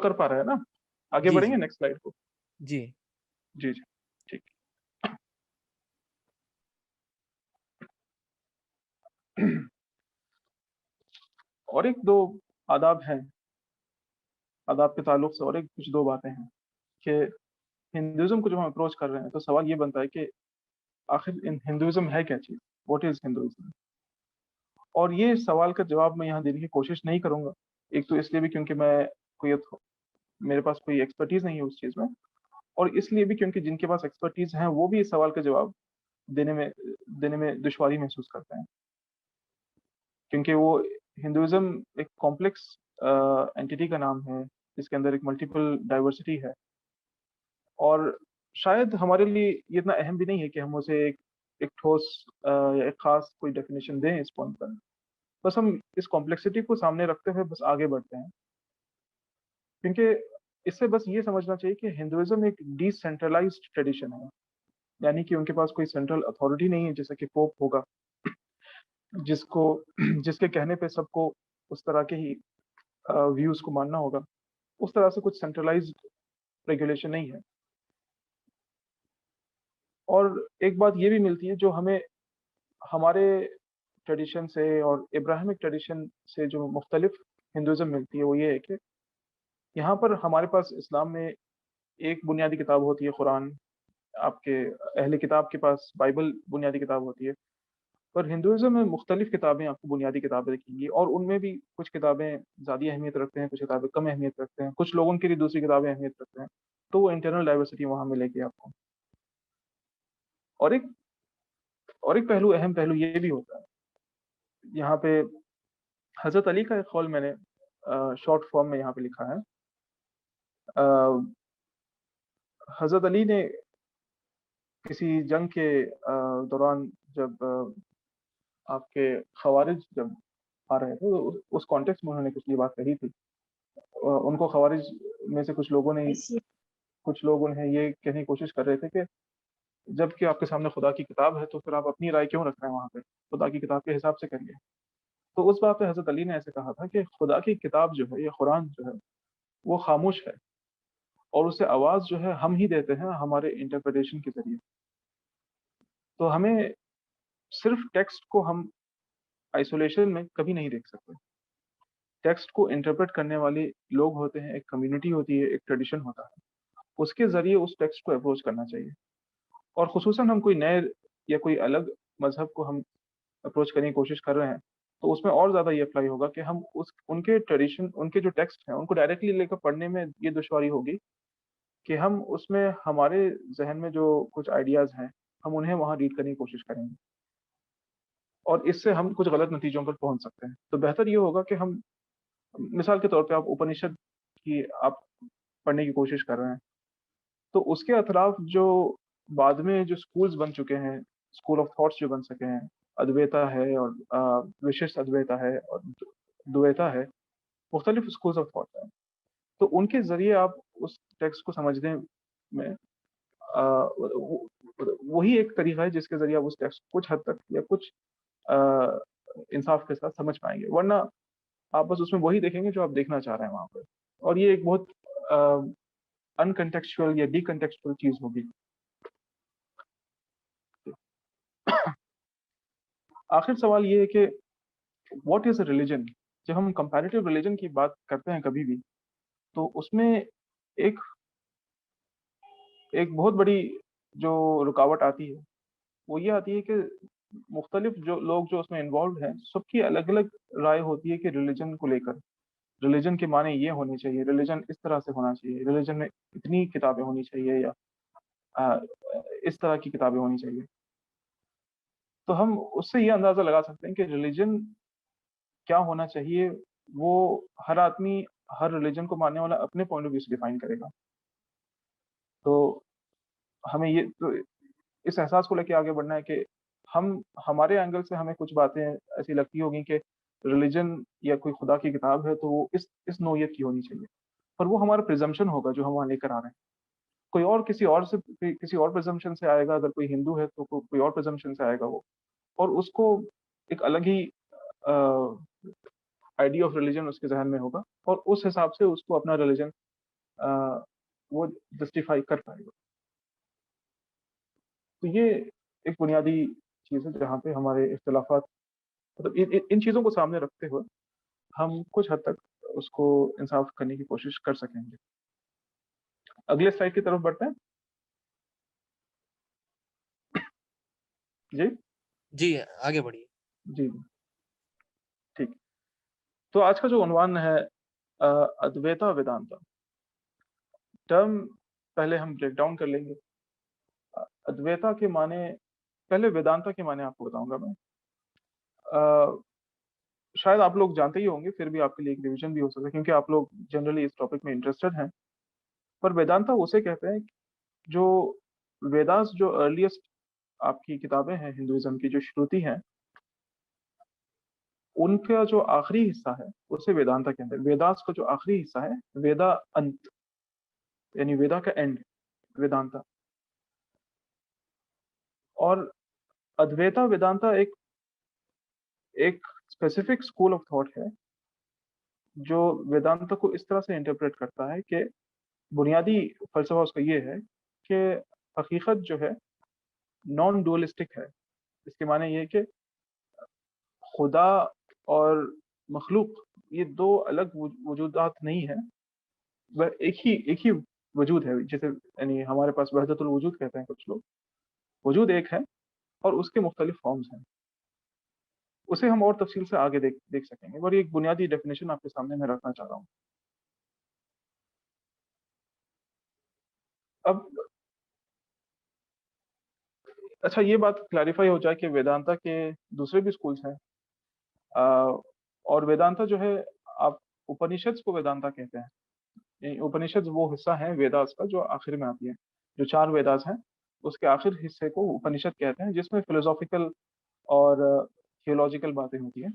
कर पा रहा है ना? आगे जी, बढ़ेंगे जी। नेक्स्ट स्लाइड को? जी। जी, जी। ठीक। और 1-2 आदाब हैं, आदाब के ताल्लुक से और एक कुछ 2 बातें हैं कि हिंदुइज़्म को जब हम अप्रोच कर रहे हैं, तो सवाल ये बनता है कि आखिर हिंदुइज़्म है क्या चीज़? What is Hinduism? और ये सवाल का जवाब मैं यहाँ देने की कोशिश नहीं करूँगा। एक तो इसलिए भी क्योंकि मैं कोई मेरे पास कोई एक्सपर्टीज़ नहीं है उस चीज़ में, और इसलिए भी क्योंकि जिनके पास एक्सपर्टीज़ है, वो भी इस सवाल का जवाब देने में देने में दुश्वारी महसूस करते हैं। क्योंकि वो हिंदुइज़्म एक कॉम्प्लेक्स एंटिटी का नाम है, जिसके अंदर एक मल्टीपल डाइवर्सिटी है, और शायद हमारे लिए ये इतना अहम भी नहीं है कि हम उसे एक एक ठोस या एक ख़ास कोई डेफ़िनिशन दें इस पॉइंट पर। बस हम इस कॉम्प्लेक्सिटी को सामने रखते हुए बस आगे बढ़ते हैं। क्योंकि इससे बस ये समझना चाहिए कि हिंदुइज़्म एक डिसेंट्रलाइज़्ड ट्रेडिशन है। यानी कि उनके पास कोई सेंट्रल अथॉरिटी नहीं है, जैसे कि पोप होगा, जिसको जिसके कहने पे सबको उस तरह के ही व्यूज़ को मानना होगा। उस तरह से कुछ सेंट्रलाइज़्ड रेगुलेशन नहीं है। और एक बात ये भी मिलती है जो हमें हमारे ट्रेडिशन से और इब्राहिमिक ट्रेडिशन से जो मुख्तलिफ हिंदुइज़्म मिलती है, वो ये है कि यहाँ पर हमारे पास इस्लाम में एक बुनियादी किताब होती है कुरान, आपके अहले किताब के पास बाइबल बुनियादी किताब होती है। पर हिंदुइज़्म में मुख्तलिफ किताबें आपको बुनियादी किताबें दिखेंगी, और उनमें भी कुछ किताबें ज़्यादा अहमियत रखते हैं, कुछ किताबें कम अहमियत रखते हैं, कुछ लोगों के लिए दूसरी किताबें अहमियत रखते हैं। तो वो इंटरनल डाइवर्सिटी वहाँ मिलेगी आपको। और एक पहलू, अहम पहलू ये भी होता है, यहाँ पे हज़रत अली का एक कौल मैंने शॉर्ट फॉर्म में यहाँ पे लिखा है। अ, हज़रत अली ने किसी जंग के दौरान जब आपके ख़वारिज जब आ रहे थे, तो उस कॉन्टेक्स्ट में उन्होंने कुछ ये बात कही थी। उनको ख़वारिज में से कुछ लोग उन्हें ये कहने की कोशिश कर रहे थे कि जबकि आपके सामने खुदा की किताब है, तो फिर आप अपनी राय क्यों रख रहे हैं वहाँ पे? खुदा की किताब के हिसाब से करिए। तो उस बात पे हज़रत अली ने ऐसे कहा था कि खुदा की किताब जो है, ये कुरान जो है, वो ख़ामोश है, और उसे आवाज़ जो है हम ही देते हैं हमारे इंटरप्रिटेशन के ज़रिए। तो हमें सिर्फ़ टेक्स्ट को हम आइसोलेशन में कभी नहीं देख सकते। टेक्स्ट को इंटरप्रेट करने वाले लोग होते हैं, एक कम्युनिटी होती है, एक ट्रेडिशन होता है। उसके ज़रिए उस टेक्स्ट को अप्रोच करना चाहिए। और ख़ुसूसन हम कोई नए या कोई अलग मज़हब को हम अप्रोच करने की कोशिश कर रहे हैं, तो उसमें और ज़्यादा ये अप्लाई होगा कि हम उस उनके ट्रेडिशन, उनके जो टेक्स्ट हैं, उनको डायरेक्टली लेकर पढ़ने में ये दुश्वारी होगी कि हम उसमें हमारे ज़हन में जो कुछ आइडियाज़ हैं, हम उन्हें वहाँ रीड करने की कोशिश करेंगे, और इससे हम कुछ गलत नतीजों पर पहुँच सकते हैं। तो बेहतर ये होगा कि हम, मिसाल के तौर पे आप उपनिषद की आप पढ़ने की कोशिश कर रहे हैं, तो उसके अतराफ जो बाद में जो स्कूल्स बन चुके हैं, स्कूल ऑफ थॉट्स जो बन सके हैं, अद्वैता है और विशिष्ट अद्वैता है और द्वैता है, मुख्तलिफ स्कूल्स ऑफ थॉट हैं। तो उनके ज़रिए आप उस टेक्स्ट को समझने में वही एक तरीका है जिसके ज़रिए आप उस टेक्स्ट को कुछ हद तक या कुछ अ, इंसाफ के साथ समझ पाएँगे। वरना आप बस उसमें वही देखेंगे जो आप देखना चाह रहे हैं वहाँ पे। और ये एक बहुत अनकॉन्टेक्सचुअल या डिकॉन्टेक्सचुअल चीज़ होगी। आखिर सवाल ये है कि व्हाट इज़ अ रिलिजन? जब हम कंपैरेटिव रिलिजन की बात करते हैं कभी भी, तो उसमें एक एक बहुत बड़ी जो रुकावट आती है, वो ये आती है कि मुख्तलिफ जो लोग जो उसमें इन्वॉल्व्ड हैं, सबकी अलग-अलग राय होती है कि रिलिजन को लेकर। रिलिजन के माने ये होने चाहिए, रिलिजन इस तरह से होना चाहिए, रिलिजन में इतनी किताबें होनी चाहिए, या अ, इस तरह की किताबें होनी चाहिए। तो हम उससे ये अंदाज़ा लगा सकते हैं कि रिलिजन क्या होना चाहिए, वो हर आदमी, हर रिलिजन को मानने वाला अपने पॉइंट ऑफ व्यू से डिफाइन करेगा। तो हमें ये तो इस एहसास को लेके आगे बढ़ना है कि हम हमारे एंगल से हमें कुछ बातें ऐसी लगती होंगी कि रिलिजन या कोई खुदा की किताब है, तो वो इस नौइयत की होनी चाहिए। पर वो हमारा प्रिज़म्पशन होगा जो हम वहाँ लेकर आ रहे हैं। कोई और किसी और प्रिज़म्पशन से आएगा, अगर कोई हिंदू है तो कोई और प्रिज़म्पशन से आएगा वो। और उसको एक अलग ही अ, आइडिया ऑफ रिलिजन उसके ज़हन में होगा, और उस हिसाब से उसको अपना रिलिजन वो जस्टिफाई कर पाएगा। तो ये एक बुनियादी चीज़ है जहाँ पे हमारे इख्तिलाफ़ात, मतलब इन चीज़ों को सामने रखते हुए हम कुछ हद तक उसको इंसाफ करने की कोशिश कर सकेंगे। अगले स्लाइड की तरफ बढ़ते हैं। जी, जी, आगे बढ़िए। जी, ठीक। तो आज का जो उन्वान है अद्वैता वेदांता। टर्म पहले हम ब्रेक डाउन कर लेंगे। अद्वैता के माने, पहले वेदांता के माने आपको बताऊँगा मैं। अ, शायद आप लोग जानते ही होंगे, फिर भी आपके लिए एक रिवीजन भी हो सकता है क्योंकि आप लोग जनरली इस टॉपिक में इंटरेस्टेड हैं। पर वेदांता उसे कहते हैं जो वेदास, जो अर्लीएस्ट आपकी किताबें हैं हिंदुइज़्म की, जो श्रुति हैं, उनका जो आखिरी हिस्सा है, उसे वेदांता कहते हैं। वेदास का जो आखिरी हिस्सा है, वेदा अंत, यानी वेदा का एंड, वेदांता। और अद्वैता वेदांता एक एक स्पेसिफिक स्कूल ऑफ थॉट है, जो वेदांता को इस तरह से इंटरप्रेट करता है कि बुनियादी फ़लसफ़ा उसका ये है कि हकीकत जो है नॉन डुअलिस्टिक है। इसके माने ये है कि खुदा और मखलूक ये 2 अलग वजूदात नहीं है, वह एक ही वजूद है। जैसे यानी हमारे पास वहदतुल वजूद कहते हैं कुछ लोग, वजूद एक है और उसके मुख्तलिफ फॉर्म्स हैं। उसे हम और तफ़सील से आगे देख देख सकेंगे और ये एक बुनियादी डेफ़िनेशन आपके सामने मैं रखना चाह रहा हूँ। अब अच्छा, ये बात क्लैरिफ़ाई हो जाए कि वेदांता के दूसरे भी स्कूल्स हैं। अ, और वेदांता जो है, आप उपनिषद्स को वेदांता कहते हैं। ये उपनिषद वो हिस्सा है वेदास का जो आखिर में आती है। जो 4 वेदास हैं, उसके आखिर हिस्से को उपनिषद कहते हैं, जिसमें फिलोसॉफ़िकल और थियोलॉजिकल बातें होती हैं।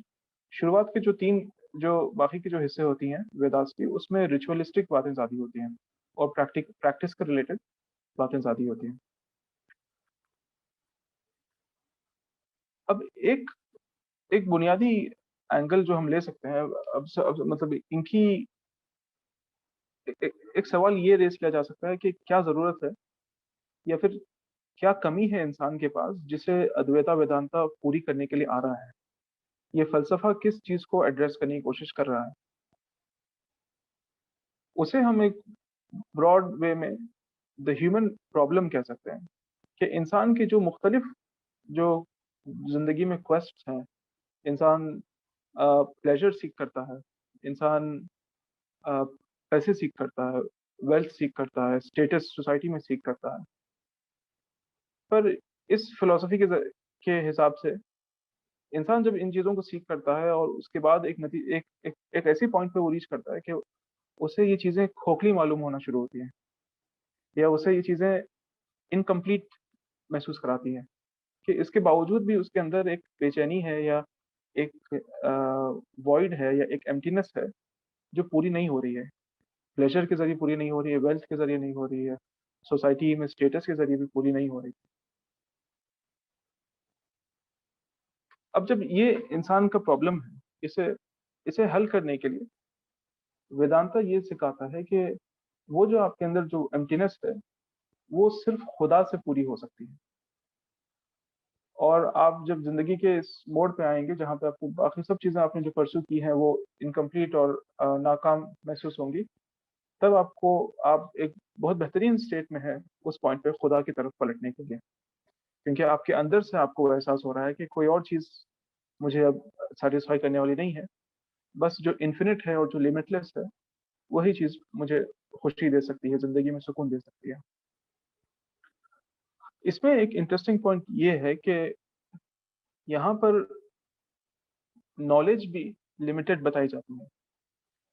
शुरुआत के जो 3, जो बाकी की जो हिस्से होती हैं वेदास की, उसमें रिचुअलिस्टिक बातें ज़्यादा होती हैं और प्रैक्टिस के रिलेटेड बातें ज़्यादा होती हैं। अब एक एक बुनियादी एंगल जो हम ले सकते हैं, अब मतलब इनकी एक सवाल ये रेज़ किया जा सकता है कि क्या ज़रूरत है या फिर क्या कमी है इंसान के पास जिसे अद्वैता वेदांता पूरी करने के लिए आ रहा है? ये फ़लसफ़ा किस चीज़ को एड्रेस करने की कोशिश कर रहा है? उसे हम एक ब्रॉड वे में द ह्यूमन प्रॉब्लम कह सकते हैं कि इंसान के जो मुख्तलिफ जो ज़िंदगी में क्वेस्ट्स हैं, इंसान प्लेज़र सीक करता है, इंसान अ, पैसे सीक करता है, वेल्थ सीक करता है, स्टेटस सोसाइटी में सीक करता है। पर इस फ़िलॉसफ़ी के हिसाब से इंसान जब इन चीज़ों को सीक करता है और उसके बाद एक ऐसी पॉइंट पे वो रीच करता है कि उसे ये चीज़ें खोखली मालूम होना शुरू होती हैं या उसे ये चीज़ें इनकम्प्लीट महसूस कराती हैं कि इसके बावजूद भी उसके अंदर एक बेचैनी है या एक वॉइड है या एक एम्प्टीनेस है जो पूरी नहीं हो रही है। प्लेज़र के ज़रिए पूरी नहीं हो रही है, वेल्थ के ज़रिए नहीं हो रही है, सोसाइटी में स्टेटस के ज़रिए भी पूरी नहीं हो रही। अब जब ये इंसान का प्रॉब्लम है, इसे इसे हल करने के लिए वेदांता ये सिखाता है कि वो जो आपके अंदर जो एम्प्टीनेस है, वो सिर्फ़ खुदा से पूरी हो सकती है। और आप जब ज़िंदगी के इस मोड़ पे आएँगे जहाँ पे आपको बाकी सब चीज़ें आपने जो परस्यू की हैं वो इनकम्प्लीट और नाकाम महसूस होंगी, तब आप एक बहुत बेहतरीन स्टेट में हैं उस पॉइंट पे खुदा की तरफ पलटने के लिए। क्योंकि आपके अंदर से आपको एहसास हो रहा है कि कोई और चीज़ मुझे अब सैटिस्फाई करने वाली नहीं है। बस जो इन्फिनिट है और जो लिमिटलेस है, वही चीज़ मुझे खुशी दे सकती है, ज़िंदगी में सुकून दे सकती है। इसमें एक इंटरेस्टिंग पॉइंट ये है कि यहाँ पर नॉलेज भी लिमिटेड बताई जाती है।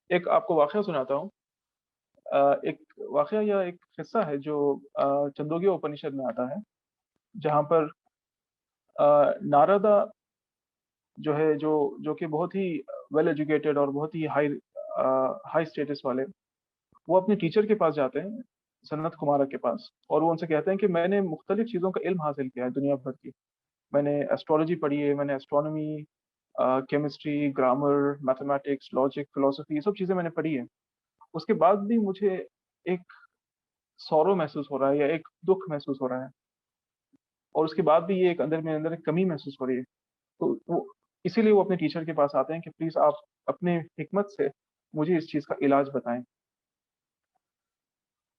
एक आपको वाक़या सुनाता हूँ। एक वाक़या या एक किस्सा है जो छंदोग्य उपनिषद में आता है, जहाँ पर नारदा जो है, जो कि बहुत ही वेल एजुकेटेड और बहुत ही हाई स्टेटस वाले, वो अपने टीचर के पास जाते हैं, सनत कुमारा के पास, और वो उनसे कहते हैं कि मैंने मुख्तलिफ चीज़ों का इल्म हासिल किया है दुनिया भर की। मैंने एस्ट्रोलॉजी पढ़ी है, मैंने astronomy, chemistry, grammar, mathematics, logic, philosophy, ये सब चीज़ें मैंने पढ़ी है। उसके बाद भी मुझे एक सॉरो महसूस हो रहा है या एक दुःख महसूस हो रहा है और उसके बाद भी ये एक अंदर एक कमी महसूस हो रही है, तो वो इसीलिए वो अपने टीचर के पास आते हैं कि प्लीज़ आप अपने हिकमत से मुझे इस चीज़ का इलाज बताएँ।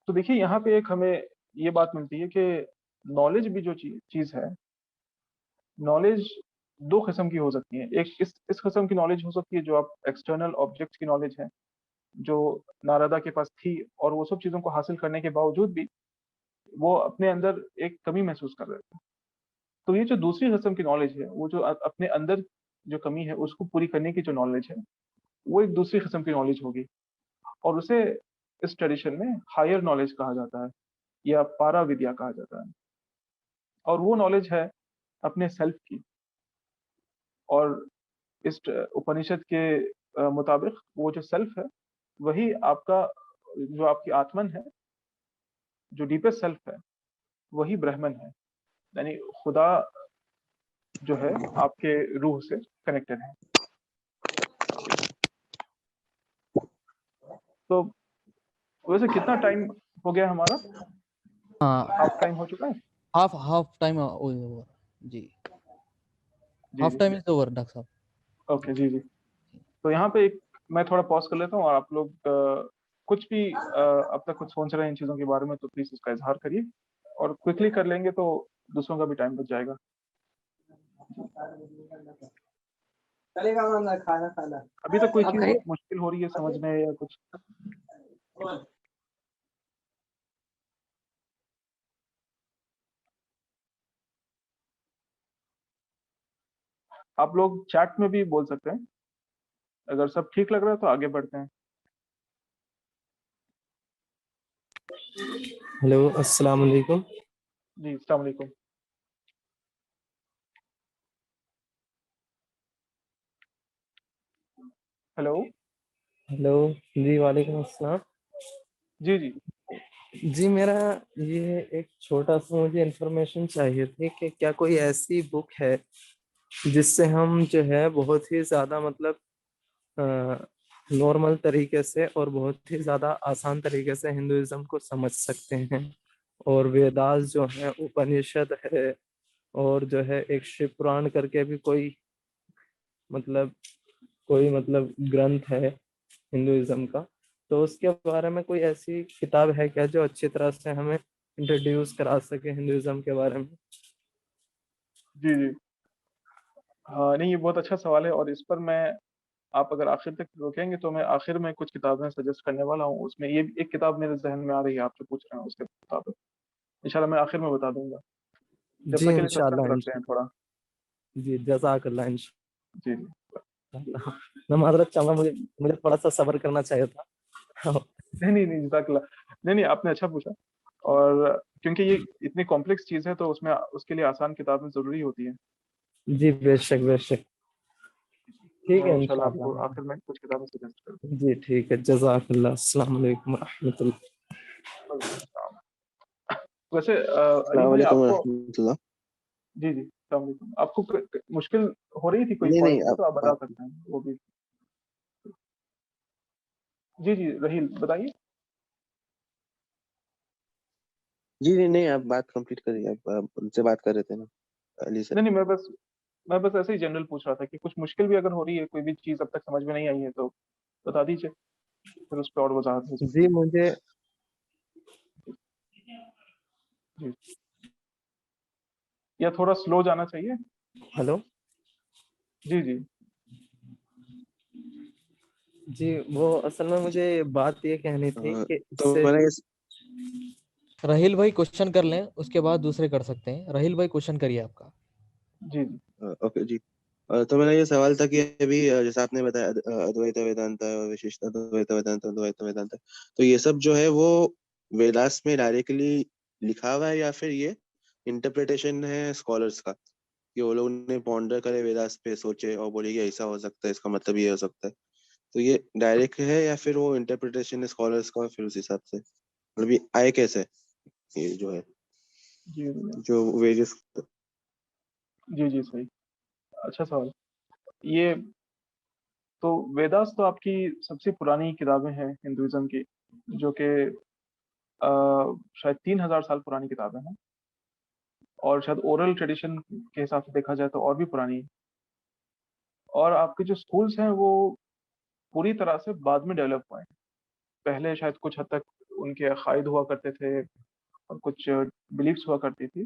तो देखिए यहाँ पे एक हमें ये बात मिलती है कि नॉलेज भी जो चीज़ है, नॉलेज 2 किस्म की हो सकती है। एक इस किस्म की नॉलेज हो सकती है जो आप एक्सटर्नल ऑब्जेक्ट्स की नॉलेज है, जो नारदा के पास थी और वो सब चीज़ों को हासिल करने के बावजूद भी वो अपने अंदर एक कमी महसूस कर रहे थे। तो ये जो दूसरी किस्म की नॉलेज है, वो जो अपने अंदर जो कमी है उसको पूरी करने की जो नॉलेज है, वो एक दूसरी किस्म की नॉलेज होगी और उसे इस ट्रेडिशन में हायर नॉलेज कहा जाता है या पारा विद्या कहा जाता है और वो नॉलेज है अपने सेल्फ की और इस उपनिषद के मुताबिक वो जो सेल्फ है, वही आपका जो आपकी आत्मन है, जो डीपेस्ट सेल्फ है, वही ब्रह्मन है। यानी खुदा जो है आपके रूह से कनेक्टेड है। तो वैसे कितना टाइम हो गया हमारा? हाँ, हाफ टाइम हो चुका है? Half half time over. जी, जी, हाफ जी। टाइम इज ओवर डॉक्टर साहब। ओके, जी, जी। तो यहाँ पे एक मैं थोड़ा पॉज़ कर लेता हूँ और आप लोग कुछ भी अब तक कुछ सोच रहे हैं इन चीज़ों के बारे में तो प्लीज़ उसका इज़हार करिए और क्विकली कर लेंगे तो दूसरों का भी टाइम बच जाएगा। चलेगा मामला खाना खाना अभी तक कोई आप चीज़ खाइए। मुश्किल हो रही है समझने या कुछ? आप लोग चैट में भी बोल सकते हैं। अगर सब ठीक लग रहा है तो आगे बढ़ते हैं। हेलो अस्सलाम वालेकुम। जी, अस्सलाम वालेकुम। हेलो। हेलो जी वालेकुम अस्सलाम। जी, जी। जी मेरा ये एक छोटा सा मुझे इंफॉर्मेशन चाहिए थी कि क्या कोई ऐसी बुक है जिससे हम जो है बहुत ही ज़्यादा मतलब नॉर्मल तरीके से और बहुत ही ज़्यादा आसान तरीके से हिंदुइज्म को समझ सकते हैं। और वेदास जो है, उपनिषद है, और जो है एक शिव पुराण करके भी मतलब कोई मतलब ग्रंथ है हिंदुइज्म का, तो उसके बारे में कोई ऐसी किताब है क्या जो अच्छी तरह से हमें इंट्रोड्यूस करा सके हिंदुइज्म के बारे में? जी, जी। हाँ, नहीं ये बहुत अच्छा सवाल है और इस पर मैं आप अगर आखिर तक रुकेंगे तो मैं आखिर में कुछ किताबें सजेस्ट करने वाला हूँ। उसमें ये एक किताब मेरे ज़हन में आ रही है, आप जो पूछ रहे हैं उसके मुताबिक। इंशाल्लाह मैं आखिर में बता दूँगा। जब जी तक के लिए सब्र इंशाल्लाह रखते हैं थोड़ा। जी जज़ाकल्लाह जी, जी। इंशाल्लाह। मैं माजरत चाहूंगा, मुझे मुझे थोड़ा सा सब्र करना चाहिए था। नहीं, नहीं, नहीं, जज़ाकल्लाह। नहीं, नहीं, आपने अच्छा पूछा और क्योंकि ये इतनी कॉम्प्लेक्स चीज़ है तो उसमें उसके लिए आसान किताबें ज़रूरी होती हैं। जी बेशक बेशक। ठीक मैं है इंशाल्लाह आपको इंशाल्लाह। आखिर में कुछ किताबें सजेस्ट करूँगा। जी ठीक है, जज़ाकल्लाह। अस्सलाम वालेकुम रहमतुल्लाह। वैसे अली अस्सलाम भाई वालेकुम आपको रहमतुल्लाह। जी, जी, अस्सलाम वालेकुम। आपको मुश्किल हो रही थी कोई नहीं नहीं पॉइंट पे तो आप बता आप सकते हैं, वो भी। जी, जी, रहील बताइए। जी नहीं नहीं आप बात कंप्लीट करिए। आप उनसे बात कर रहे थे ना, अली से। नहीं, नहीं, मैं बस ऐसे ही जनरल पूछ रहा था कि कुछ मुश्किल भी अगर हो रही है, कोई भी चीज़ अब तक समझ में नहीं आई है तो बता दीजिए, फिर उस पे और वज़ाहत हो जी सकती है। मुझे जी, या थोड़ा स्लो जाना चाहिए? हेलो। जी, जी। जी वो असल में मुझे बात ये कहनी थी कि तो इससे मैंने जो इस राहिल भाई क्वेश्चन कर लें, उसके बाद दूसरे कर सकते हैं। राहिल भाई क्वेश्चन करिए आपका। जी, जी। ओके जी। तो मेरा ये सवाल था कि अभी जैसा आपने बताया अद्वैत वेदांत और विशिष्ट अद्वैत वेदांत अद्वैत वेदांत, तो ये सब जो है वो वेदास में डायरेक्टली लिखा हुआ है या फिर ये इंटरप्रिटेशन है स्कॉलर्स का, कि वो लोग ने पॉन्डर करे वेदास पे, सोचे और बोले कि ऐसा हो सकता है, इसका मतलब ये हो सकता है। तो ये डायरेक्ट है या फिर वो इंटरप्रिटेशन है स्कॉलर्स का, फिर उस हिसाब से मतलब ये आए कैसे, ये जो है जी, जी। जो वेरियस। जी, जी, सही। अच्छा सवाल। ये तो वेदास तो आपकी सबसे पुरानी किताबें हैं हिंदुइज़्म की, जो कि शायद 3000 साल पुरानी किताबें हैं, और शायद ओरल ट्रेडिशन के हिसाब से देखा जाए तो और भी पुरानी है। और आपके जो स्कूल्स हैं वो पूरी तरह से बाद में डेवलप हुए हैं। पहले शायद कुछ हद तक उनके अकायद हुआ करते थे और कुछ बिलीफ्स हुआ करती थी,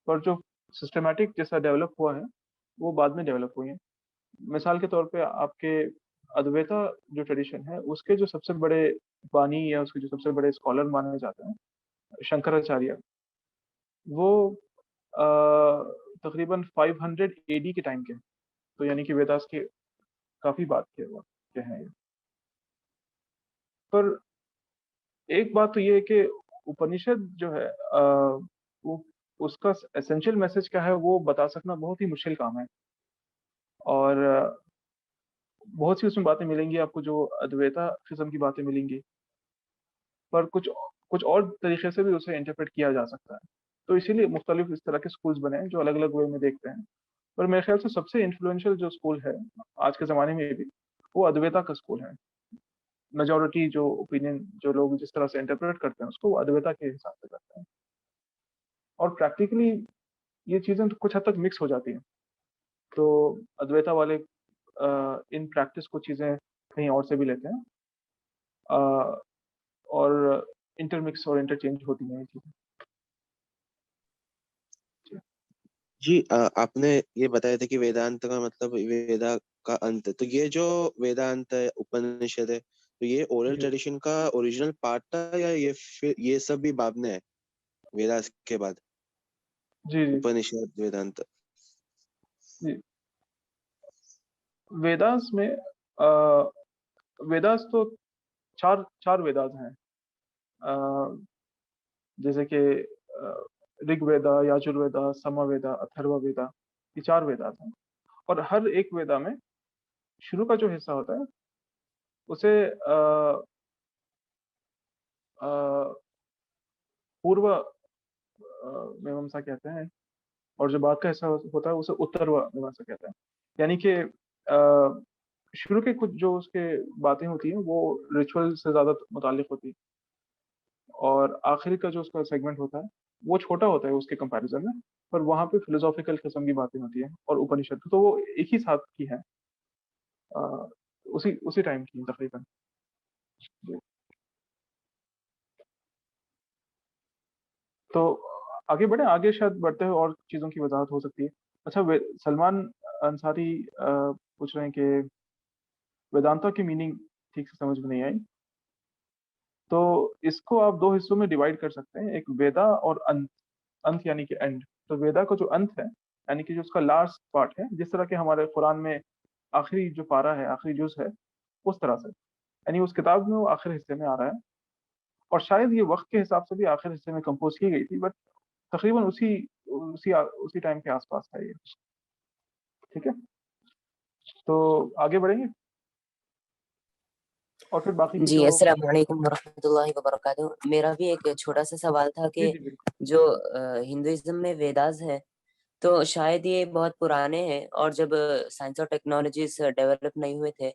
पर जो सिस्टमैटिक जैसा डेवलप हुआ है वो बाद में डेवलप हुई है। मिसाल के तौर पे आपके अद्वैता जो ट्रेडिशन है उसके जो सबसे बड़े बानी या उसके जो सबसे बड़े स्कॉलर माने जाते हैं, शंकराचार्य, वो तकरीबन 500 एडी के टाइम के हैं। तो यानी कि वेदास के काफी बाद के वक्त के हैं ये। पर एक बात तो ये है कि उपनिषद जो है वो उसका एसेंशियल मैसेज क्या है वो बता सकना बहुत ही मुश्किल काम है। और बहुत सी उसमें बातें मिलेंगी आपको जो अद्वैता किस्म की बातें मिलेंगी, पर कुछ कुछ और तरीके से भी उसे इंटरप्रेट किया जा सकता है। तो इसीलिए मुख्तलिफ इस तरह के स्कूल्स बने हैं जो अलग अलग वे में देखते हैं। पर मेरे ख्याल से सबसे इन्फ्लुएंशियल जो स्कूल है आज के ज़माने में भी वो अद्वैता का स्कूल है। मेजॉरिटी जो ओपिनियन जो लोग जिस तरह से इंटरप्रेट करते हैं उसको वो अद्वैता के हिसाब से करते हैं। और प्रैक्टिकली ये चीज़ें तो कुछ हद तक मिक्स हो जाती हैं। तो अद्वैता वाले इन प्रैक्टिस को चीज़ें कहीं और से भी लेते हैं, और इंटरमिक्स और इंटरचेंज होती हैं ये चीज़ें। जी आपने ये बताया था कि वेदांत का मतलब वेदा का अंत, तो ये जो वेदांत है, उपनिषद है, तो ये ओरल जी ट्रेडिशन का ओरिजिनल पार्ट था या ये फिर ये सब भी बाद में है वेदास के बाद? जी जी उपनिषद वेदांत। जी। वेदास में वेदास तो चार चार वेदास हैं। जैसे कि ऋग्वेदा, यजुर्वेदा, समवेदा, अथर्ववेदा, ये चार वेदास हैं। और हर एक वेदा में शुरू का जो हिस्सा होता है उसे पूर्व मीमांसा कहते हैं, और जो बाद का हिस्सा होता है उसे उत्तर मीमांसा कहते हैं। यानी कि शुरू के कुछ जो उसके बातें होती हैं वो रिचुअल से ज़्यादा मुतालिक होती है, और आखिरी का जो उसका सेगमेंट होता है वो छोटा होता है उसके कंपैरिजन में, पर वहाँ पे फिलोसॉफिकल किस्म की बातें होती हैं। और उपनिषद तो वो एक ही साथ की है, उसी उसी टाइम की तकरीबन। जी। तो आगे बढ़े, आगे शायद बढ़ते हुए और चीज़ों की वजाहत हो सकती है। अच्छा, सलमान अंसारी पूछ रहे हैं कि वेदांता की मीनिंग ठीक से समझ में नहीं आई। तो इसको आप दो हिस्सों में डिवाइड कर सकते हैं, एक वेदा और अंत। अंत यानी कि एंड। तो वेदा का जो अंत है यानी कि जो उसका लास्ट पार्ट है, जिस तरह के हमारे कुरान में आखिरी जो पारा है, आखिरी जुज है, उस तरह से यानी उस किताब में वो आखिरी हिस्से में आ रहा है। और शायद ये वक्त के हिसाब से भी आखिरी हिस्से में कंपोज की गई थी, बट तकरीबन उसी उसी उसी टाइम के आसपास है ये। ठीक है, तो आगे बढ़ेंगे और फिर बाकी की जी, जो। अस्सलाम वालेकुम वरहमतुल्लाहि वबरकातुहू। मेरा भी एक छोटा सा सवाल था जी कि जी बिल्कुल। जो हिंदुइज्म में वेदास है तो शायद ये बहुत पुराने हैं, और जब साइंस और टेक्नोलॉजीज डेवलप नहीं हुए थे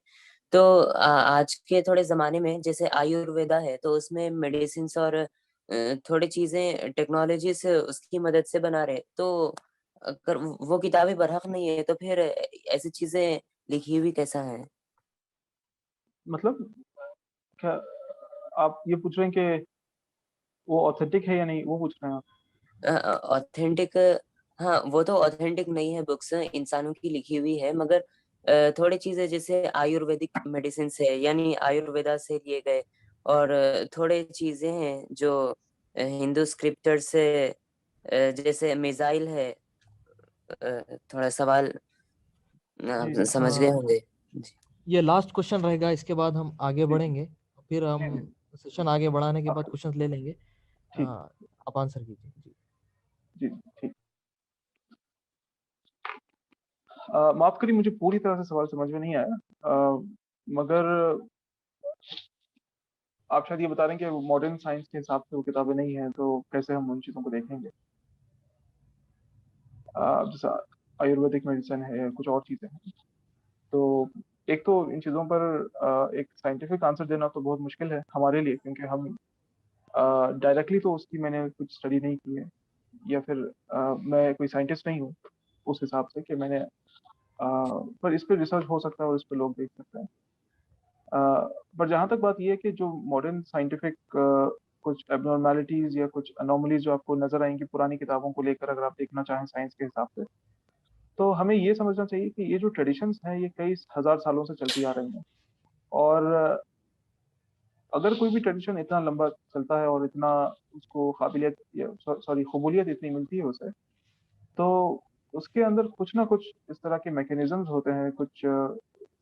तो आज के थोड़े जमाने में जैसे आयुर्वेदा है तो उसमें मेडिसिन और थोड़ी चीजें टेक्नोलॉजी से उसकी मदद से बना रहे, तो अगर वो किताबें बरहक नहीं है तो फिर ऐसी चीजें लिखी हुई कैसा है? मतलब क्या आप ये पूछ रहे हैं कि वो ऑथेंटिक है या नहीं, वो पूछ रहे हैं आप? ऑथेंटिक, हाँ वो तो ऑथेंटिक नहीं है, बुक्स इंसानों की लिखी हुई है, मगर थोड़ी चीजें जैसे आयुर्वेदिक मेडिसिन है यानी आयुर्वेदा से लिए गए, और थोड़े चीजें हैं जो हिंदू स्क्रिप्चर से जैसे मिसाइल है। थोड़ा सवाल जी आप जी समझ गए होंगे। जी। ये लास्ट क्वेश्चन रहेगा, इसके बाद हम आगे जी बढ़ेंगे। फिर जी हम जी। सेशन आगे बढ़ाने के बाद आखिर क्वेश्चन ले लेंगे। ठीक। आप आंसर कीजिए जी। जी जी, ठीक। माफ करिए, मुझे पूरी तरह से सवाल समझ में नहीं आया, मगर आप शायद ये बता रहे हैं कि मॉडर्न साइंस के हिसाब से वो किताबें नहीं हैं, तो कैसे हम उन चीज़ों को देखेंगे। जैसे आयुर्वेदिक मेडिसिन है या कुछ और चीज़ें हैं। तो एक तो इन चीज़ों पर एक साइंटिफिक आंसर देना तो बहुत मुश्किल है हमारे लिए, क्योंकि हम डायरेक्टली तो उसकी मैंने कुछ स्टडी नहीं की है, या फिर मैं कोई साइंटिस्ट नहीं हूँ उस हिसाब से कि मैंने पर इस पर रिसर्च हो सकता है और इस पर लोग देख सकते हैं। पर जहाँ तक बात ये है कि जो मॉडर्न साइंटिफिक कुछ एबनॉर्मेलिटीज या कुछ अनोमलीज जो आपको नजर आएंगी पुरानी किताबों को लेकर, अगर आप देखना चाहें साइंस के हिसाब से, तो हमें ये समझना चाहिए कि ये जो ट्रेडिशंस हैं ये कई हजार सालों से चलती आ रही हैं। और अगर कोई भी ट्रेडिशन इतना लंबा चलता है और इतना उसको काबिलियत या सॉरी कबूलियत इतनी मिलती है उसे, तो उसके अंदर कुछ ना कुछ इस तरह के मैकेनिज्म्स होते हैं, कुछ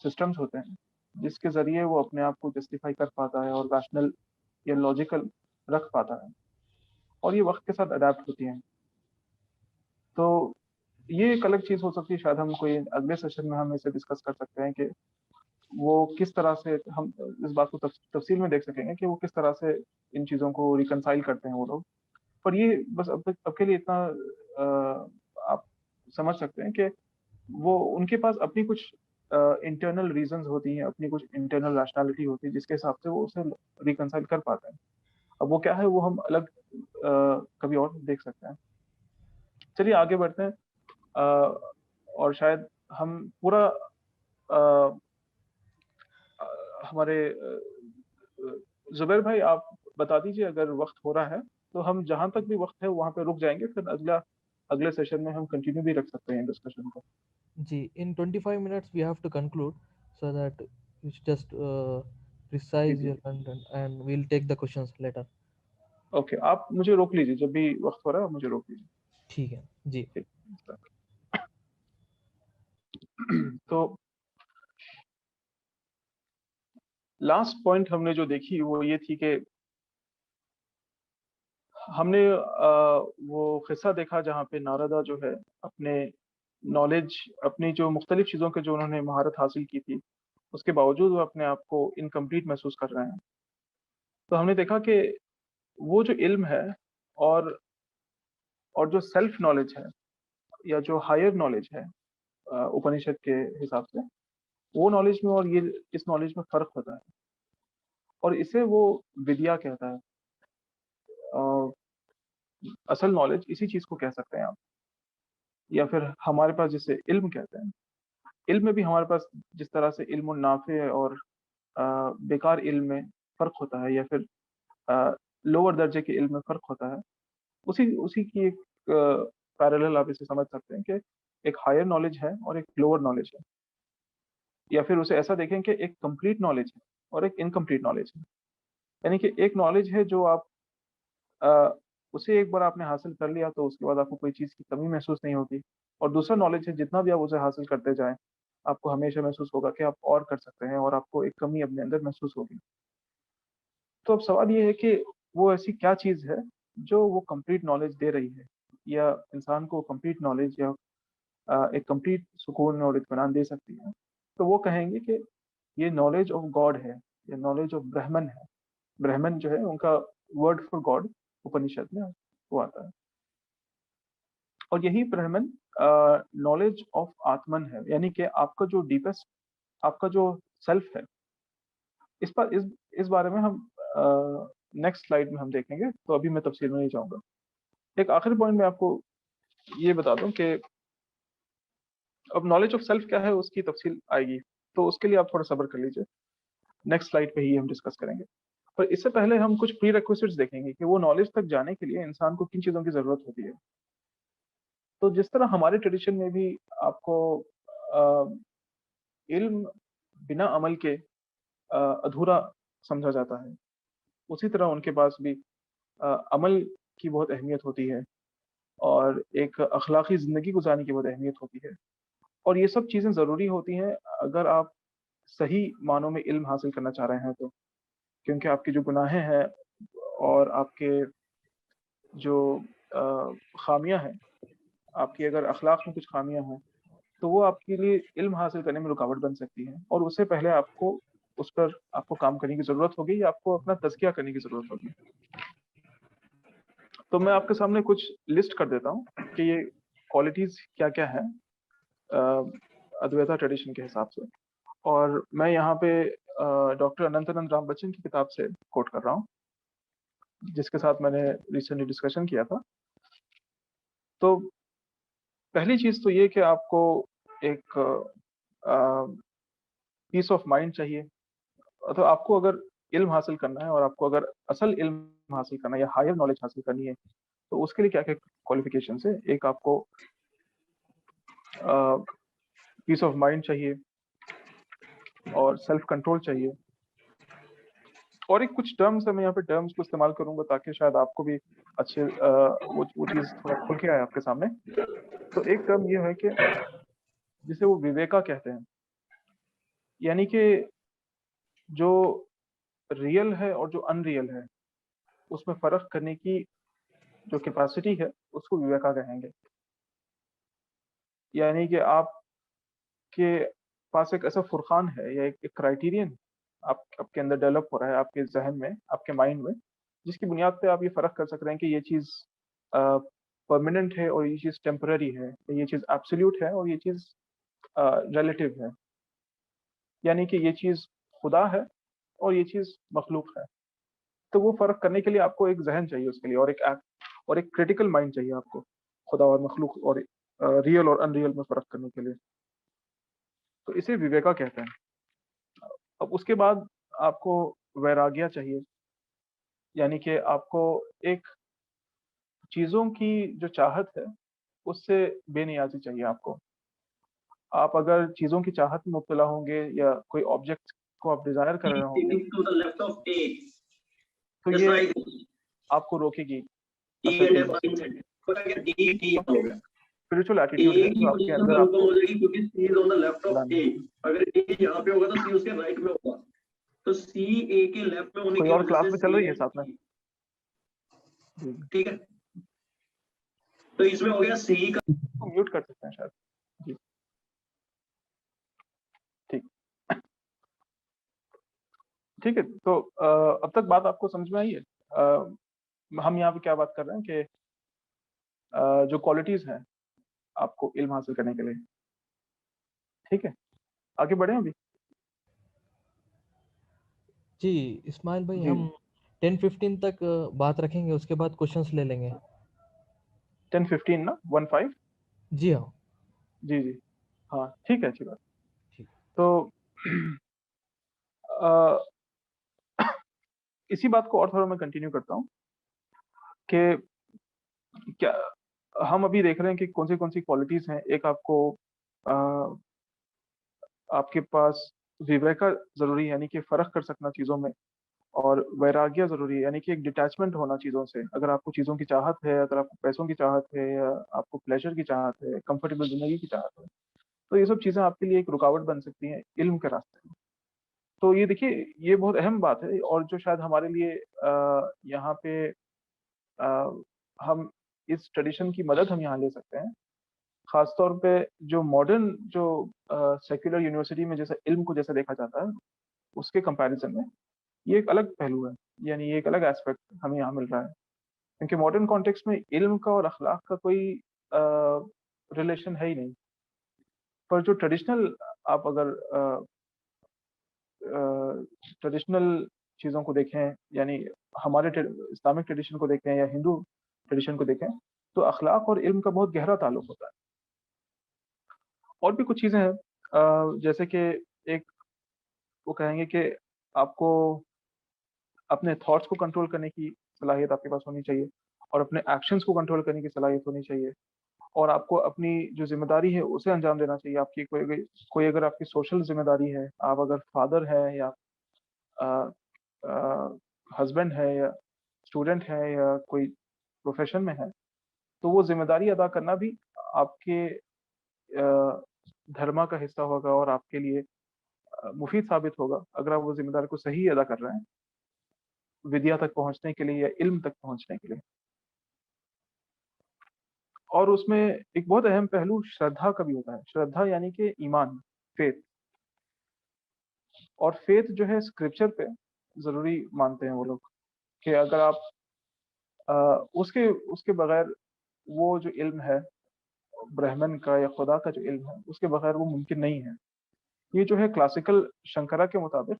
सिस्टम्स होते हैं जिसके जरिए वो अपने आप को जस्टिफाई कर पाता है और रैशनल या लॉजिकल रख पाता है, और ये वक्त के साथ अडेप्ट होती हैं। तो ये एक अलग चीज हो सकती है, शायद हम कोई अगले सेशन में हम इसे डिस्कस कर सकते हैं कि वो किस तरह से हम इस बात को तफसील में देख सकेंगे कि वो किस तरह से इन चीज़ों को रिकनसाइल करते हैं वो लोग। पर ये बस अब के लिए इतना आप समझ सकते हैं कि वो उनके पास अपनी कुछ इंटरनल रीजंस होती हैं, अपनी कुछ इंटरनल रैशनैलिटी होती है जिसके हिसाब से वो उसे रिकनसाइल कर पाते हैं। अब वो क्या है वो हम अलग कभी और देख सकते हैं। चलिए आगे बढ़ते हैं, और शायद हम पूरा हमारे जुबैर भाई आप बता दीजिए अगर वक्त हो रहा है तो हम जहां तक भी वक्त है वहां पे रुक जाएंगे, फिर अगले सेशन में हम कंटिन्यू भी रख सकते हैं डिस्कशन को। जी, in 25 minutes we have to conclude, so that you should just precise जी। your content and we'll take the questions later. Okay, आप मुझे रोक लीजिए जब भी वक्त हो रहा है, आप मुझे रोक लीजिए। ठीक है जी। ठीक। तो लास्ट पॉइंट हमने जो देखी वो ये थी कि हमने वो किस्सा देखा जहाँ पे नारदा जो है अपने नॉलेज, अपनी जो मुख्तलिफ चीज़ों के जो उन्होंने महारत हासिल की थी उसके बावजूद वो अपने आप को इनकम्प्लीट महसूस कर रहे हैं। तो हमने देखा कि वो जो इल्म है और जो सेल्फ नॉलेज है या जो हायर नॉलेज है उपनिषद के हिसाब से, वो नॉलेज में और ये इस नॉलेज में फर्क होता है, और इसे वो विद्या कहता है। असल नॉलेज इसी चीज को कह सकते हैं आप, या फिर हमारे पास जिसे इल्म कहते हैं। इल्म में भी हमारे पास जिस तरह से इल्म नाफे और बेकार इल्म में फर्क होता है, या फिर लोअर दर्जे के इल्म में फर्क होता है, उसी उसी की एक पैरेलल आप इसे समझ सकते हैं कि एक हायर नॉलेज है और एक लोअर नॉलेज है, या फिर उसे ऐसा देखें कि एक कंप्लीट नॉलेज है और एक इनकम्प्लीट नॉलेज है। यानी कि एक नॉलेज है जो आप अ, उसे एक बार आपने हासिल कर लिया तो उसके बाद आपको कोई चीज़ की कमी महसूस नहीं होती, और दूसरा नॉलेज है जितना भी आप उसे हासिल करते जाएं आपको हमेशा महसूस होगा कि आप और कर सकते हैं और आपको एक कमी अपने अंदर महसूस होगी। तो अब सवाल ये है कि वो ऐसी क्या चीज़ है जो वो कंप्लीट नॉलेज दे रही है, या इंसान को कंप्लीट नॉलेज या एक कंप्लीट सुकून और इत्मीनान दे सकती है। तो वो कहेंगे कि ये नॉलेज ऑफ गॉड है, या नॉलेज ऑफ ब्राह्मण है। ब्राह्मण जो है उनका वर्ड फॉर गॉड उपनिषद में वो आता है, और यही ब्राह्मण नॉलेज ऑफ आत्मन है, यानी कि आपका जो डीपेस्ट, आपका जो सेल्फ है। इस बारे में हम नेक्स्ट स्लाइड में हम देखेंगे, तो अभी मैं तफसील में नहीं जाऊंगा। एक आखिरी पॉइंट में आपको ये बता दूं कि अब नॉलेज ऑफ सेल्फ क्या है उसकी तफसील आएगी, तो उसके लिए आप थोड़ा सब्र कर लीजिए, नेक्स्ट स्लाइड पे ही हम डिस्कस करेंगे। पर इससे पहले हम कुछ प्री रिक्विजिट्स देखेंगे कि वो नॉलेज तक जाने के लिए इंसान को किन चीज़ों की ज़रूरत होती है। तो जिस तरह हमारे ट्रेडिशन में भी आपको इल्म बिना अमल के अधूरा समझा जाता है, उसी तरह उनके पास भी अमल की बहुत अहमियत होती है, और एक अखलाकी ज़िंदगी गुजारने की बहुत अहमियत होती है। और ये सब चीज़ें ज़रूरी होती हैं अगर आप सही मानों में इल्म हासिल करना चाह रहे हैं तो, क्योंकि आपकी जो गुनाहें हैं और आपके जो खामियां हैं, आपकी अगर अखलाक में कुछ खामियां हैं तो वो आपके लिए इल्म हासिल करने में रुकावट बन सकती है, और उससे पहले आपको उस पर आपको काम करने की ज़रूरत होगी, या आपको अपना तज़किया करने की ज़रूरत होगी। तो मैं आपके सामने कुछ लिस्ट कर देता हूँ कि ये क्वालिटीज़ क्या क्या है अद्वैता ट्रेडिशन के हिसाब से, और मैं यहाँ पे डॉक्टर अनंतानंद राम बच्चन की किताब से कोट कर रहा हूँ। जिसके साथ मैंने रिसेंटली डिस्कशन किया था। तो पहली चीज़ तो ये कि आपको एक पीस ऑफ माइंड चाहिए। तो आपको अगर इल्म हासिल करना है और आपको अगर असल इल्म हासिल करना है या हायर नॉलेज हासिल करनी है, तो उसके लिए क्या-क्या क्वालिफिकेशंस है। एक आपको पीस ऑफ माइंड चाहिए और सेल्फ कंट्रोल चाहिए। और एक कुछ टर्म्स है, मैं यहाँ पे टर्म्स को इस्तेमाल करूंगा ताकि शायद आपको भी अच्छे वो चीज़ थोड़ा खुल के आए आपके सामने। तो एक टर्म ये है कि जिसे वो विवेका कहते हैं, यानी कि जो रियल है और जो अनरियल है उसमें फ़र्क करने की जो कैपेसिटी है उसको विवेका कहेंगे। यानी कि आपके पास एक ऐसा फुरखान है या एक क्राइटेरियन आपके अंदर डेवलप हो रहा है, आपके ज़हन में, आपके माइंड में, जिसकी बुनियाद पे आप ये फ़र्क कर सक रहे हैं कि ये चीज़ परमानेंट है और ये चीज़ टेम्पररी है, ये चीज़ एब्सोल्यूट है और ये चीज़ रिलेटिव है। यानी कि ये चीज़ खुदा है और ये चीज़ मखलूक है। तो वो फ़र्क करने के लिए आपको एक ज़हन चाहिए उसके लिए, और एक क्रिटिकल माइंड चाहिए आपको, खुदा और मखलूक और रियल और अनरियल में फ़र्क करने के लिए। तो इसे विवेका कहते हैं। अब उसके बाद आपको वैराग्य चाहिए, यानी कि आपको एक चीज़ों की जो चाहत है, उससे बेनियाज़ी चाहिए आपको। आप अगर चीज़ों की चाहत में मुब्तला होंगे या कोई ऑब्जेक्ट को आप डिज़ायर कर रहे होंगे, to the left of A. तो Just ये like आपको रोकेगी D असल and इल्म F से। mindset. तो क्या D हो गया? स्पिरिचुअल A एटीट्यूड है की जो आपके पोजीशन अंदर कम आपको हो जाएगी क्योंकि C is on the left of लानी A. है। अगर A यहाँ पे होगा तो C उसके राइट में होगा। तो C A के लेफ्ट में होने कोई की और वजह क्लास से में चल C रही है है साथ में? जी, ठीक है। तो इसमें हो गया C का तो म्यूट कर सकते हैं शायद। जी, ठीक ठीक है। तो अब तक बात आपको समझ में आई है? हम यहाँ पे क्या बात कर रहे हैं कि जो क्वालिटीज़ हैं आपको इल्म हासिल करने के लिए, ठीक है? आगे बढ़ें अभी? जी इस्माइल भाई, जी, हम 10-15 तक बात रखेंगे, उसके बाद क्वेश्चंस ले लेंगे। 10-15 ना? 15? जी हाँ। जी, जी। हाँ, ठीक है, अच्छी बात। ठीक। तो अ, इसी बात को और थोड़ा मैं कंटिन्यू करता हूँ कि क्या हम अभी देख रहे हैं कि कौन सी क्वालिटीज़ हैं। एक आपको अ, आपके पास विवेका ज़रूरी है, यानी कि फ़र्क कर सकना चीज़ों में, और वैराग्य ज़रूरी है, यानी कि एक डिटैचमेंट होना चीज़ों से। अगर आपको चीज़ों की चाहत है, अगर आपको पैसों की चाहत है या आपको प्लेज़र की चाहत है, कंफर्टेबल ज़िंदगी की चाहत है, तो ये सब चीज़ें आपके लिए एक रुकावट बन सकती हैं इल्म के रास्ते में। तो ये देखिए, ये बहुत अहम बात है, और जो शायद हमारे लिए यहाँ पे हम इस ट्रेडिशन की मदद हम यहाँ ले सकते हैं। ख़ास तौर पे जो मॉडर्न जो सेक्युलर यूनिवर्सिटी में जैसे इल्म को जैसे देखा जाता है, उसके कंपैरिज़न में ये एक अलग पहलू है, यानी ये एक अलग एस्पेक्ट हमें यहाँ मिल रहा है। क्योंकि मॉडर्न कॉन्टेक्स्ट में इल्म का और अखलाक का कोई रिलेशन है ही नहीं। पर जो ट्रेडिशनल, आप अगर ट्रेडिशनल चीज़ों को देखें, यानी हमारे इस्लामिक ट्रेडिशन को देखें या हिंदू ट्रेडिशन को देखें, तो अखलाक और इल्म का बहुत गहरा ताल्लुक होता है। और भी कुछ चीज़ें हैं, जैसे कि एक वो कहेंगे कि आपको अपने थॉट्स को कंट्रोल करने की सलाहियत आपके पास होनी चाहिए, और अपने एक्शंस को कंट्रोल करने की सलाहियत होनी चाहिए, और आपको अपनी जो ज़िम्मेदारी है उसे अंजाम देना चाहिए। आपकी कोई अगर आपकी सोशल ज़िम्मेदारी है, आप अगर फादर हैं या हस्बैंड है या स्टूडेंट है या कोई प्रोफेशन में है, तो वो ज़िम्मेदारी अदा करना भी आपके धर्म का हिस्सा होगा और आपके लिए मुफीद साबित होगा अगर आप वो ज़िम्मेदारी को सही अदा कर रहे हैं, विद्या तक पहुँचने के लिए या इल्म तक पहुँचने के लिए। और उसमें एक बहुत अहम पहलू श्रद्धा का भी होता है। श्रद्धा यानी कि ईमान, फेथ। और फेथ जो है स्क्रिप्चर पे ज़रूरी मानते हैं वो लोग, कि अगर आप उसके उसके बगैर वो जो इल्म है, ब्राह्मण का या खुदा का जो इल्म है, उसके बगैर वो मुमकिन नहीं है। ये जो है क्लासिकल शंकरा के मुताबिक,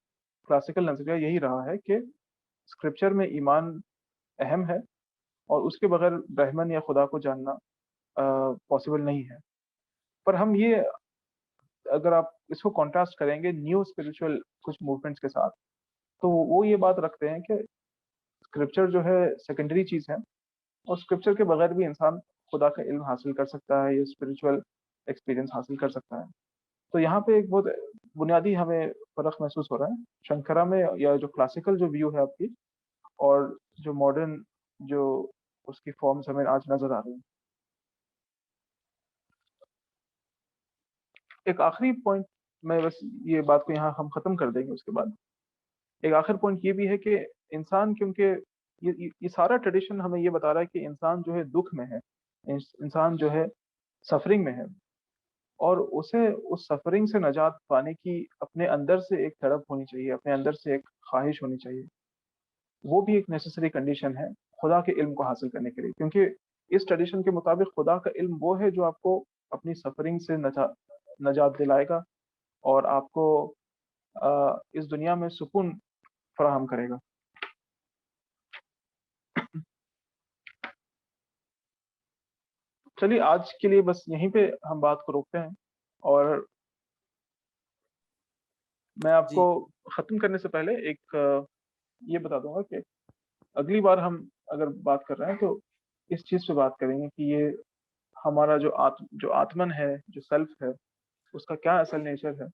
क्लासिकल नज़रिया यही रहा है कि स्क्रिप्चर में ईमान अहम है और उसके बगैर ब्रह्मन या खुदा को जानना पॉसिबल नहीं है। पर हम ये, अगर आप इसको कॉन्ट्रास्ट करेंगे न्यू स्पिरिचुअल कुछ मूवमेंट्स के साथ, तो वो ये बात रखते हैं कि स्क्रिप्चर जो है सेकेंडरी चीज़ है और स्क्रिप्चर के बगैर भी इंसान खुदा का इल्म हासिल कर सकता है या स्पिरिचुअल एक्सपीरियंस हासिल कर सकता है। तो यहाँ पे एक बहुत बुनियादी हमें फ़र्क महसूस हो रहा है शंकरा में, या जो क्लासिकल जो व्यू है आपकी, और जो मॉडर्न जो उसकी फॉर्म्स हमें आज नज़र आ रही हैं। एक आखिरी पॉइंट, मैं बस ये बात को यहाँ हम ख़त्म कर देंगे, उसके बाद एक आखिर पॉइंट ये भी है कि इंसान, क्योंकि ये सारा ट्रेडिशन हमें ये बता रहा है कि इंसान जो है दुख में है, इंसान जो है सफरिंग में है, और उसे उस सफरिंग से निजात पाने की अपने अंदर से एक तड़प होनी चाहिए, अपने अंदर से एक ख्वाहिश होनी चाहिए। वो भी एक नेसेसरी कंडीशन है खुदा के इल्म को हासिल करने के लिए, क्योंकि इस ट्रेडिशन के मुताबिक खुदा का इल्म वो है जो आपको अपनी सफरिंग से नजात दिलाएगा और आपको इस दुनिया में सुकून फराहम करेगा। चलिए आज के लिए बस यहीं पे हम बात को रोकते हैं, और मैं आपको ख़त्म करने से पहले एक ये बता दूंगा कि अगली बार हम अगर बात कर रहे हैं तो इस चीज़ पे बात करेंगे कि ये हमारा जो आत्मन है, जो सेल्फ है, उसका क्या असल नेचर है,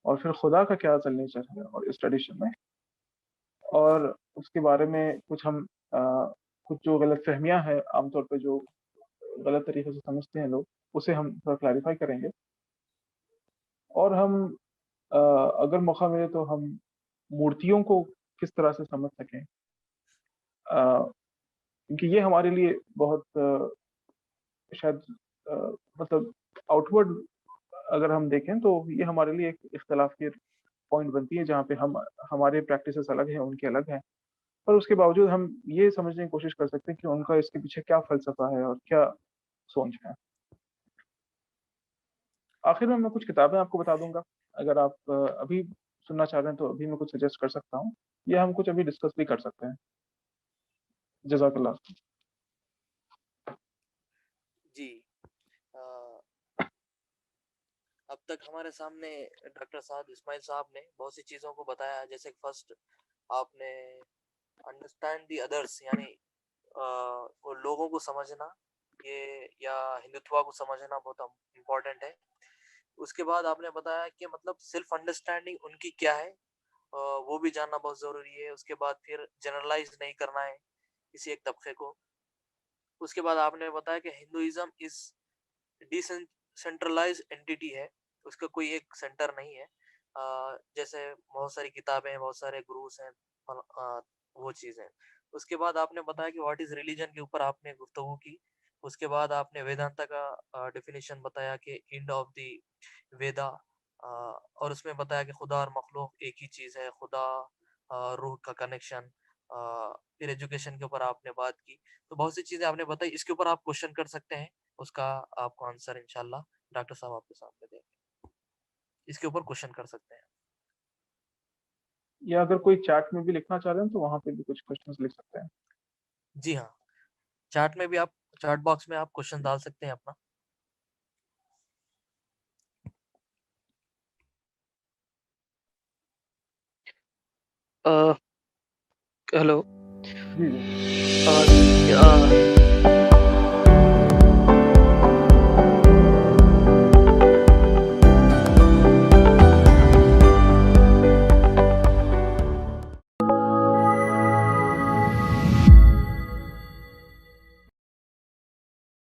और फिर खुदा का क्या असल नेचर है और इस ट्रेडिशन में, और उसके बारे में कुछ जो गलतफहमियां हैं आमतौर पे जो गलत तरीके से समझते हैं लोग, उसे हम थोड़ा क्लैरिफाई करेंगे। और हम अगर मौका मिले तो हम मूर्तियों को किस तरह से समझ सकें, क्योंकि ये हमारे लिए बहुत शायद मतलब आउटवर्ड अगर हम देखें तो ये हमारे लिए एक इख्तलाफ की पॉइंट बनती है, जहाँ पे हमारे प्रैक्टिसेस अलग हैं, उनके अलग हैं, पर उसके बावजूद हम ये समझने की कोशिश कर सकते हैं कि उनका इसके पीछे क्या फ़लसफ़ा है और क्या सोच है। आखिर में मैं कुछ किताबें आपको बता दूँगा, अगर आप अभी सुनना चाह रहे हैं तो अभी मैं कुछ सजेस्ट कर सकता हूँ, या हम कुछ अभी डिस्कस भी कर सकते हैं। जज़ाकल्लाह। जी। अब तक हमारे सामने डॉक्टर साद इस्माइल साहब ने बहुत सी चीज़ों को बताया, जैसे फर्स्ट आपने अंडरस्टैंड दी अदर्स, यानी वो लोगों को समझना, ये या हिंदुत्व को समझना बहुत इम्पोर्टेंट है। उसके बाद आपने बताया कि मतलब सेल्फ अंडरस्टैंडिंग उनकी क्या है, वो भी जानना बहुत ज़रूरी है। उसके बाद फिर जनरलाइज नहीं करना है किसी एक तबके को। उसके बाद आपने बताया कि हिंदुइज्म इज डिसेंट्रलाइज एंटिटी है, उसका कोई एक सेंटर नहीं है। जैसे बहुत सारी किताबें हैं, बहुत सारे गुरुस हैं, वो चीज़ें। उसके बाद आपने बताया कि व्हाट इज रिलीजन के ऊपर आपने गुफ्तगू की। उसके बाद आपने वेदांता का डेफिनेशन बताया कि एंड ऑफ द वेदा, और उसमें बताया कि खुदा और मखलूक एक ही चीज़ है, खुदा रूह का कनेक्शन। फिर एजुकेशन के ऊपर आपने बात की। तो बहुत सी चीज़ें आपने बताई, इसके ऊपर आप क्वेश्चन कर सकते हैं, उसका आपको आंसर इंशाल्लाह डॉक्टर साहब आपके सामने देंगे। इसके ऊपर क्वेश्चन कर सकते हैं। या अगर कोई चैट में भी लिखना चाह रहे हैं तो वहाँ पे भी कुछ क्वेश्चंस लिख सकते हैं। जी हाँ, चैट में भी आप, चैट बॉक्स में आप क्वेश्चन डाल सकते हैं अपना। हेलो। जी जी।